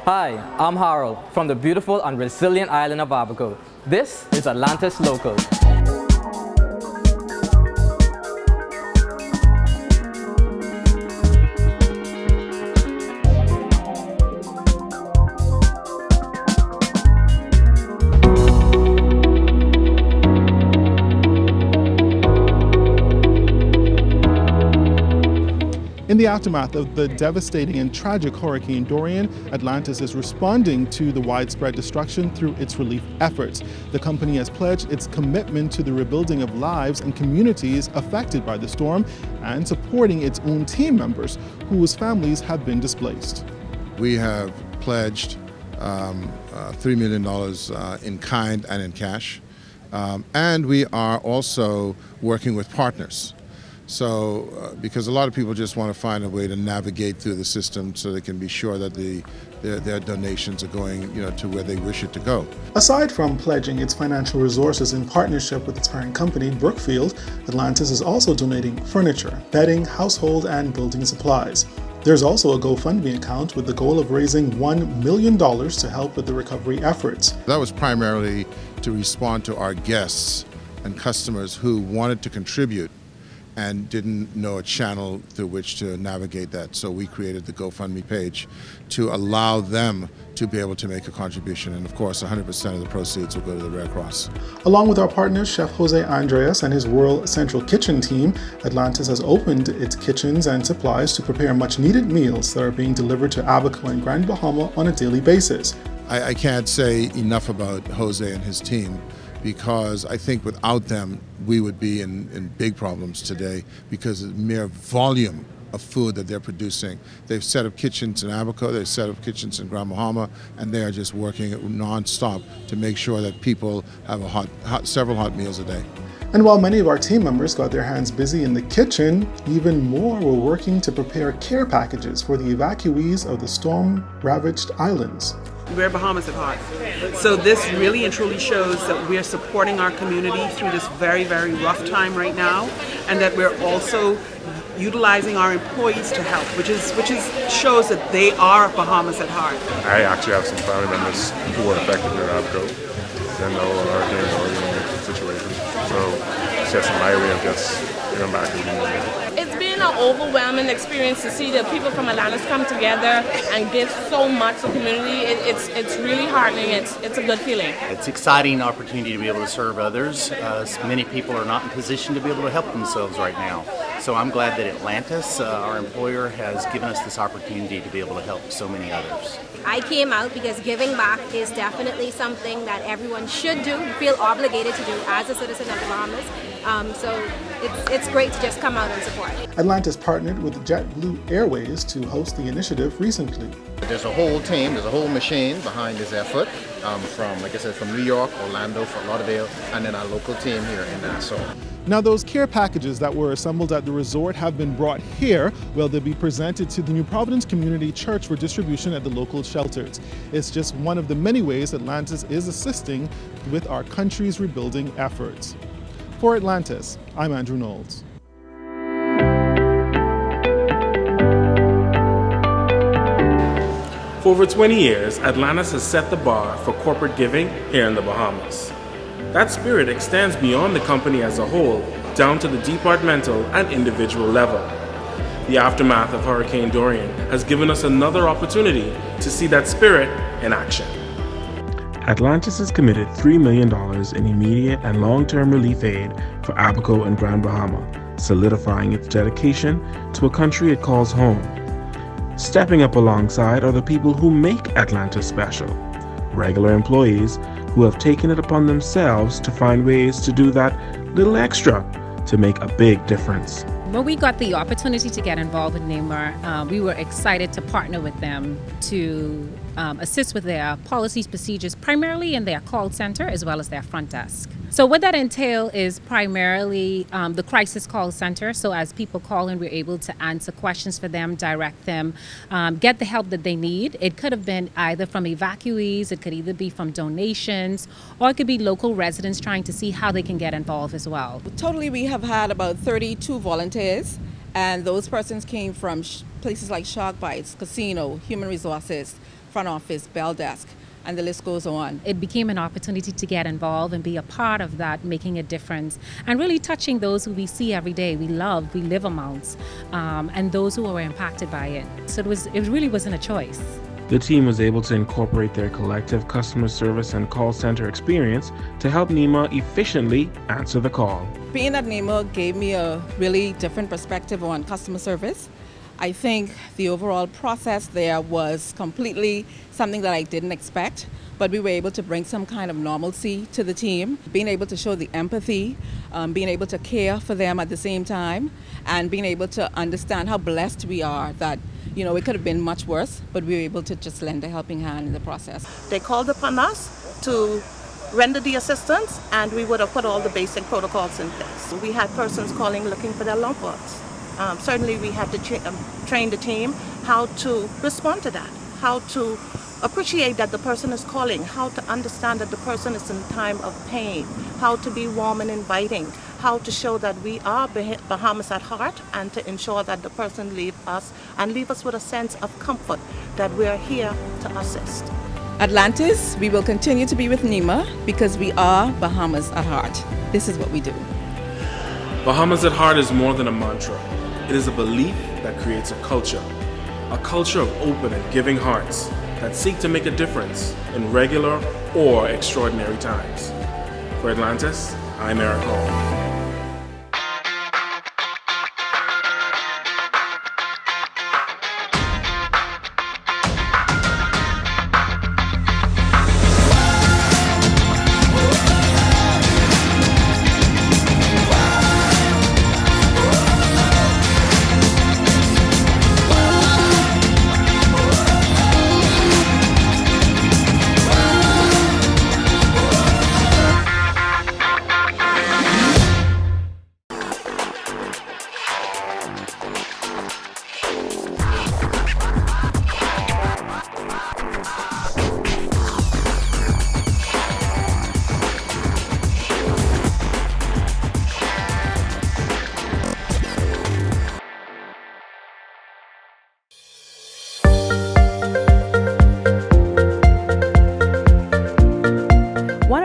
Hi, I'm Harold from the beautiful and resilient island of Abaco. This is Atlantis Local. In the aftermath of the devastating and tragic Hurricane Dorian, Atlantis is responding to the widespread destruction through its relief efforts. The company has pledged its commitment to the rebuilding of lives and communities affected by the storm and supporting its own team members whose families have been displaced. We have pledged $3 million in kind and in cash, and we are also working with partners. So, because a lot of people just want to find a way to navigate through the system so they can be sure that their donations are going, to where they wish it to go. Aside from pledging its financial resources in partnership with its parent company, Brookfield, Atlantis is also donating furniture, bedding, household, and building supplies. There's also a Gofundme account with the goal of raising $1 million to help with the recovery efforts. That was primarily to respond to our guests and customers who wanted to contribute and didn't know a channel through which to navigate that. So we created the GoFundMe page to allow them to be able to make a contribution. And of course, 100% of the proceeds will go to the Red Cross. Along with our partners, Chef Jose Andreas and his World Central Kitchen team, Atlantis has opened its kitchens and supplies to prepare much needed meals that are being delivered to Abaco and Grand Bahama on a daily basis. I can't say enough about Jose and his team, because I think without them, we would be in big problems today because of the mere volume of food that they're producing. They've set up kitchens in Abaco, they've set up kitchens in Grand Bahama, and they are just working non-stop to make sure that people have several hot meals a day. And while many of our team members got their hands busy in the kitchen, even more were working to prepare care packages for the evacuees of the storm-ravaged islands. We're Bahamas at heart. So this really and truly shows that we're supporting our community through this very, very rough time right now, and that we're also utilizing our employees to help, which shows that they are Bahamas at heart. I actually have some family members who were affected in Abaco, and the Hurricane Dorian situation. So it's just my way of just giving back to the community. It's been an overwhelming experience to see the people from Atlantis come together and give so much to the community. It's really heartening. It's a good feeling. It's an exciting opportunity to be able to serve others. Many people are not in position to be able to help themselves right now. So I'm glad that Atlantis, our employer, has given us this opportunity to be able to help so many others. I came out because giving back is definitely something that everyone should do, feel obligated to do as a citizen of the Bahamas. So it's great to just come out and support. Atlantis partnered with JetBlue Airways to host the initiative recently. There's a whole team, there's a whole machine behind this effort from, like I said, from New York, Orlando, Fort Lauderdale, and then our local team here in Nassau. Now those care packages that were assembled at the resort have been brought here, where they'll be presented to the New Providence Community Church for distribution at the local shelters. It's just one of the many ways Atlantis is assisting with our country's rebuilding efforts. For Atlantis, I'm Andrew Knowles. For over 20 years, Atlantis has set the bar for corporate giving here in the Bahamas. That spirit extends beyond the company as a whole, down to the departmental and individual level. The aftermath of Hurricane Dorian has given us another opportunity to see that spirit in action. Atlantis has committed $3 million in immediate and long-term relief aid for Abaco and Grand Bahama, solidifying its dedication to a country it calls home. Stepping up alongside are the people who make Atlantis special, regular employees who have taken it upon themselves to find ways to do that little extra to make a big difference. When we got the opportunity to get involved with NEMA, we were excited to partner with them to assist with their policies, procedures, primarily in their call center as well as their front desk. So what that entails is primarily the crisis call center. So as people call in, we're able to answer questions for them, direct them, get the help that they need. It could have been either from evacuees, it could either be from donations, or it could be local residents trying to see how they can get involved as well. Totally, we have had about 32 volunteers, and those persons came from places like Shark Bites, Casino, Human Resources, front office, bell desk, and the list goes on. It became an opportunity to get involved and be a part of that, making a difference, and really touching those who we see every day, we love, we live amongst, and those who were impacted by it. So it really wasn't a choice. The team was able to incorporate their collective customer service and call center experience to help NEMA efficiently answer the call. Being at NEMA gave me a really different perspective on customer service. I think the overall process there was completely something that I didn't expect, but we were able to bring some kind of normalcy to the team, being able to show the empathy, being able to care for them at the same time, and being able to understand how blessed we are that, you know, it could have been much worse, but we were able to just lend a helping hand in the process. They called upon us to render the assistance, and we would have put all the basic protocols in place. We had persons calling looking for their loved ones. Certainly we had to train the team how to respond to that, how to appreciate that the person is calling, how to understand that the person is in time of pain, how to be warm and inviting, how to show that we are Bahamas at heart, and to ensure that the person leave us with a sense of comfort that we are here to assist. Atlantis, we will continue to be with NEMA because we are Bahamas at heart. This is what we do. Bahamas at heart is more than a mantra. It is a belief that creates a culture of open and giving hearts that seek to make a difference in regular or extraordinary times. For Atlantis, I'm Eric Hall.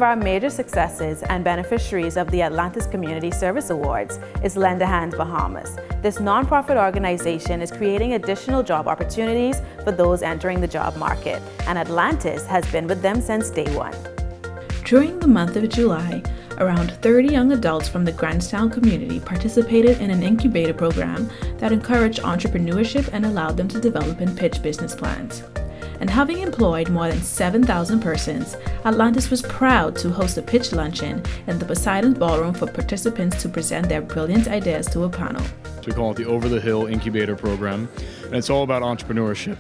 Our major successes and beneficiaries of the Atlantis Community Service Awards is Lend a Hand Bahamas. This nonprofit organization is creating additional job opportunities for those entering the job market, and Atlantis has been with them since day one. During the month of July, around 30 young adults from the Grandstown community participated in an incubator program that encouraged entrepreneurship and allowed them to develop and pitch business plans. And having employed more than 7,000 persons, Atlantis was proud to host a pitch luncheon in the Poseidon Ballroom for participants to present their brilliant ideas to a panel. We call it the Over the Hill Incubator Program, and it's all about entrepreneurship.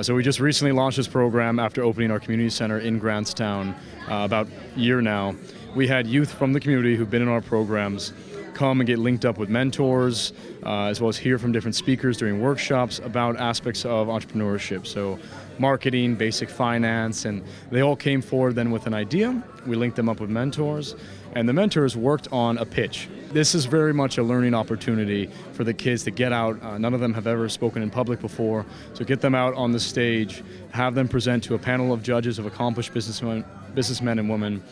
So we just recently launched this program after opening our community center in Grandstown about a year now. We had youth from the community who've been in our programs come and get linked up with mentors, as well as hear from different speakers during workshops about aspects of entrepreneurship. So marketing, basic finance, and they all came forward then with an idea. We linked them up with mentors, and the mentors worked on a pitch. This is very much a learning opportunity for the kids to get out. None of them have ever spoken in public before, so get them out on the stage, have them present to a panel of judges of accomplished businessmen and women,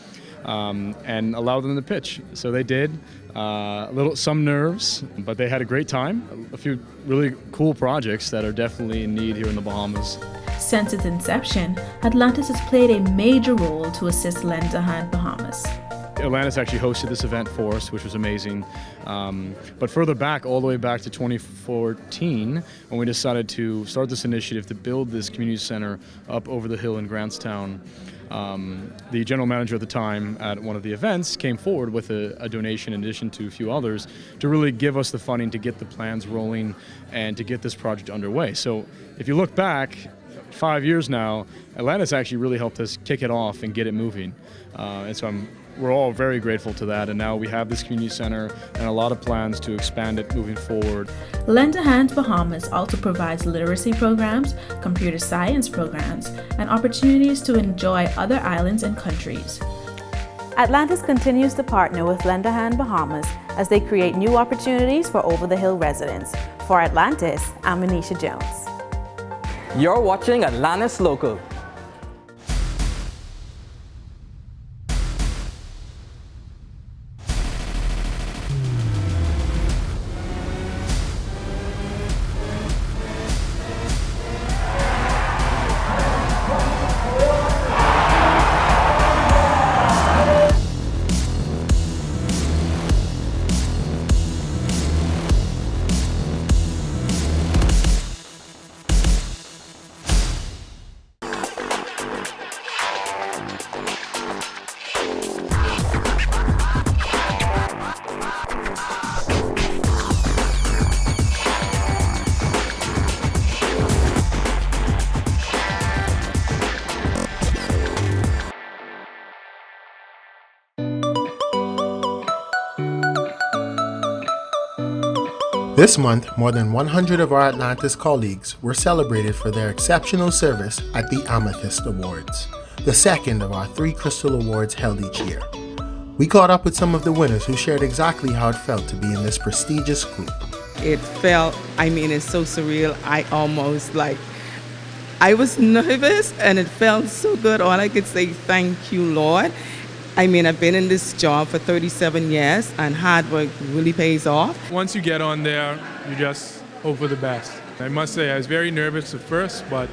and allow them to pitch. So they did. Some nerves, but they had a great time. A few really cool projects that are definitely in need here in the Bahamas. Since its inception, Atlantis has played a major role to assist Lend a Hand Bahamas. Atlantis actually hosted this event for us, which was amazing. But further back, all the way back to 2014, when we decided to start this initiative to build this community center up over the hill in Grandstown, the general manager at the time at one of the events came forward with a donation in addition to a few others to really give us the funding to get the plans rolling and to get this project underway. So if you look back 5 years now, Atlantis actually really helped us kick it off and get it moving. And so we're all very grateful to that, and now we have this community center and a lot of plans to expand it moving forward. Lend a Hand Bahamas also provides literacy programs, computer science programs, and opportunities to enjoy other islands and countries. Atlantis continues to partner with Lend a Hand Bahamas as they create new opportunities for Over the Hill residents. For Atlantis, I'm Anisha Jones. You're watching Atlantis Local. This month, more than 100 of our Atlantis colleagues were celebrated for their exceptional service at the Amethyst Awards, the second of our 3 Crystal Awards held each year. We caught up with some of the winners who shared exactly how it felt to be in this prestigious group. It felt, it's so surreal. I was nervous and it felt so good. All I could say, thank you, Lord. I've been in this job for 37 years and hard work really pays off. Once you get on there, you just hope for the best. I must say I was very nervous at first, but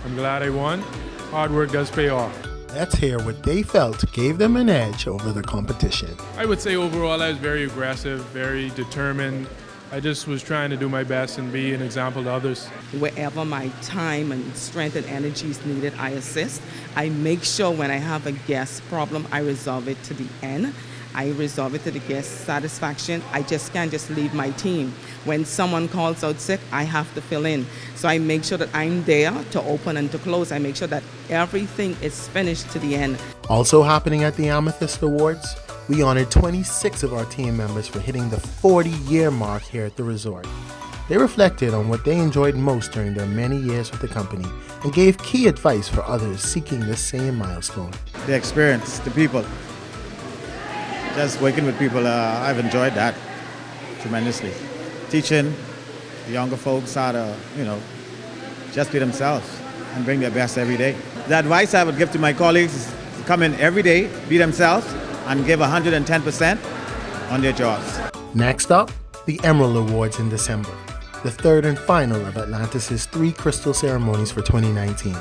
I'm glad I won. Hard work does pay off. Let's hear what they felt gave them an edge over the competition. I would say overall I was very aggressive, very determined. I just was trying to do my best and be an example to others. Wherever my time and strength and energy is needed, I assist. I make sure when I have a guest problem, I resolve it to the end. I resolve it to the guest's satisfaction. I just can't just leave my team. When someone calls out sick, I have to fill in. So I make sure that I'm there to open and to close. I make sure that everything is finished to the end. Also happening at the Amethyst Awards, we honored 26 of our team members for hitting the 40-year mark here at the resort. They reflected on what they enjoyed most during their many years with the company and gave key advice for others seeking the same milestone. The experience, the people. Just working with people, I've enjoyed that tremendously. Teaching the younger folks how to, just be themselves and bring their best every day. The advice I would give to my colleagues is to come in every day, be themselves, and give 110% on their jobs. Next up, the Emerald Awards in December, the third and final of Atlantis' 3 crystal ceremonies for 2019.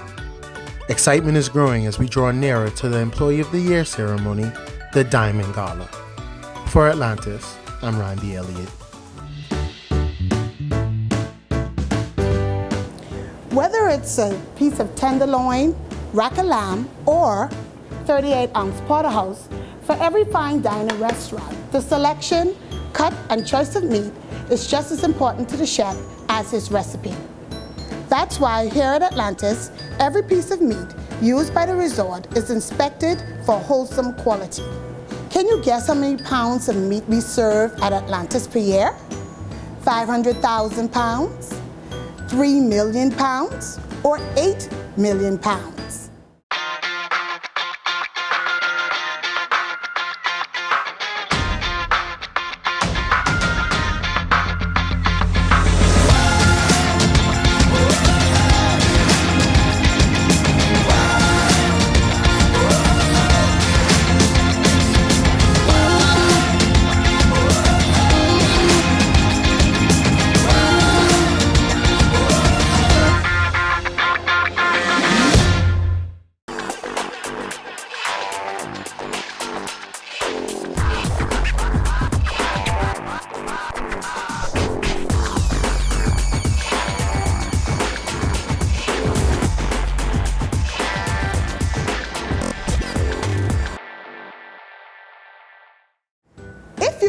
Excitement is growing as we draw nearer to the Employee of the Year ceremony, the Diamond Gala. For Atlantis, I'm Randy Elliott. Whether it's a piece of tenderloin, rack of lamb, or 38-ounce porterhouse, for every fine dining restaurant, the selection, cut, and choice of meat is just as important to the chef as his recipe. That's why here at Atlantis, every piece of meat used by the resort is inspected for wholesome quality. Can you guess how many pounds of meat we serve at Atlantis per year? 500,000 pounds? 3 million pounds? Or 8 million pounds?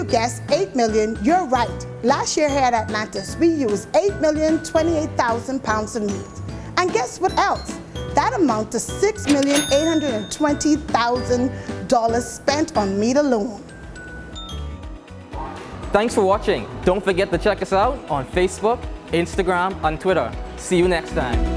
Guess 8 million, you're right. Last year here at Atlantis, we used 8,028,000 pounds of meat. And guess what else? That amount to $6,820,000 spent on meat alone. Thanks for watching. Don't forget to check us out on Facebook, Instagram, and Twitter. See you next time.